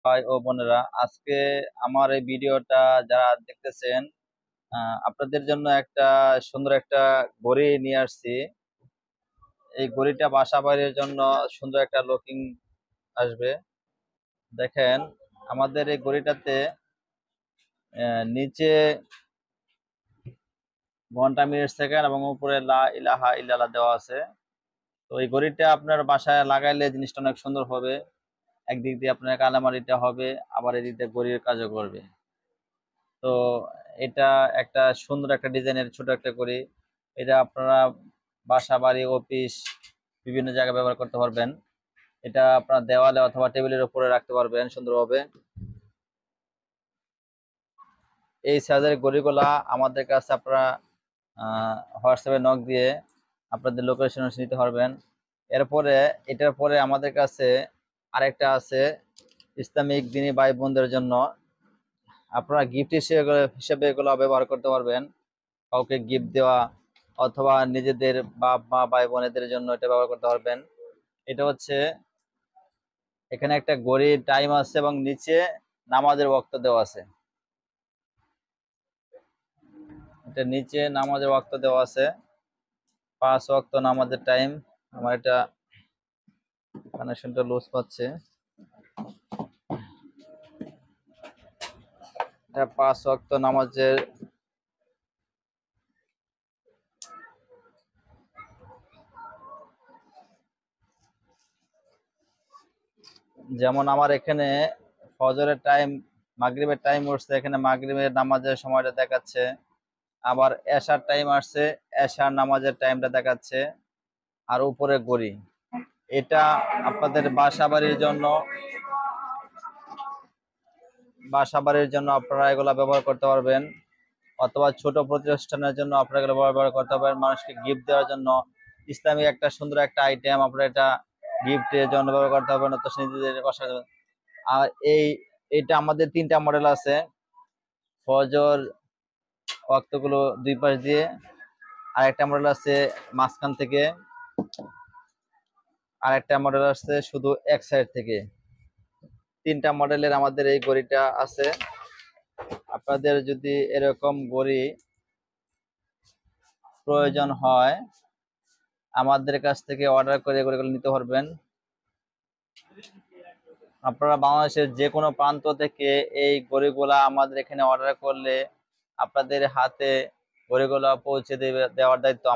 ভাই ও বোনেরা, আজকে আমার এই ভিডিওটা যারা দেখতেছেন, আপনাদের জন্য একটা সুন্দর একটা ঘড়ি নিয়ে আসছি। এই ঘড়িটা বাসা বাড়ির জন্য সুন্দর একটা লুকিং আসবে। দেখেন, আমাদের এই ঘড়িটাতে নিচে ঘন্টা, মিনিট, সেকেন্ড এবং উপরে লা ইলাহা ইল্লাল্লাহ দেওয়া আছে। তো এই ঘড়িটা আপনার বাসায় লাগাইলে জিনিসটা অনেক সুন্দর হবে। একদিক দিয়ে আপনার কালামারিটা হবে, আবার এদিক দিয়ে ঘড়ির কাজও করবে। তো এটা একটা সুন্দর একটা ডিজাইনের ছোট একটা ঘড়ি। এটা আপনারা বাসা বাড়ি অফিস বিভিন্ন জায়গায় ব্যবহার করতে পারবেন। এটা আপনার দেওয়ালে অথবা টেবিলের উপরে রাখতে পারবেন সুন্দরভাবে। এই সাইজের ঘড়িগুলা আমাদের কাছে আপনারা হোয়াটসঅ্যাপে নক দিয়ে আপনাদের লোকেশন নিতে পারবেন। এরপরে এটার পরে আমাদের কাছে আরেকটা আছে ইসলামিক দিনী ভাই বোনদের জন্য। আপনারা গিফট হিসেবে এগুলো ব্যবহার করতে পারবেন। কাউকে গিফট দেওয়া অথবা নিজেদের বাপ মা ভাই বোনেদের জন্য এটা ব্যবহার করতে পারবেন। এটা হচ্ছে, এখানে একটা ঘড়ির টাইম আছে এবং নিচে নামাজের ওয়াক্ত দেওয়া আছে। এটা নিচে নামাজের ওয়াক্ত দেওয়া আছে, 5 ওয়াক্ত নামাজের টাইম। আমার এটা কানেকশনটা লুজ পাচ্ছে। এটা 5 ওয়াক্ত নামাজের যেমন আমার এখানে ফজরের টাইম, মাগরিবের টাইম উঠছে, এখানে মাগরিবের নামাজের সময়টা দেখাচ্ছে। আবার এশার টাইম আসছে, এশার নামাজের টাইমটা দেখাচ্ছে। আর উপরে ঘড়ি, এটা আপনাদের বাসা বাড়ির জন্য আপনারা এগুলা ব্যবহার করতে পারবেন। অথবা ছোট প্রতিষ্ঠানের জন্য আপনারা এগুলো ব্যবহার করতে পারবেন। মানুষকে গিফট দেওয়ার জন্য ইসলামিক একটা সুন্দর একটা আইটেম, আপনারা এটা গিফটের জন্য ব্যবহার করতে পারবেন। তো নিজেদের বাসায়। আর এটা আমাদের 3টা মডেল আছে। ফজর ওয়াক্তগুলো দুই পাশ দিয়ে, আর একটা মডেল আছে মাঝখান থেকে, আর একটা মডেল আছে শুধু এক সাইড থেকে। 3টা মডেলের আমাদের এই ঘড়িটা আছে। আপনাদের যদি এরকম ঘড়ি প্রয়োজন হয়, আমাদের কাছ থেকে অর্ডার করে ঘড়িগুলো নিতে পারবেন। আপনারা বাংলাদেশের যে কোনো প্রান্ত থেকে এই ঘড়িগুলা আমাদের এখানে অর্ডার করলে আপনাদের হাতে ঘড়িগুলো পৌঁছে দেওয়ার দায়িত্ব আমার।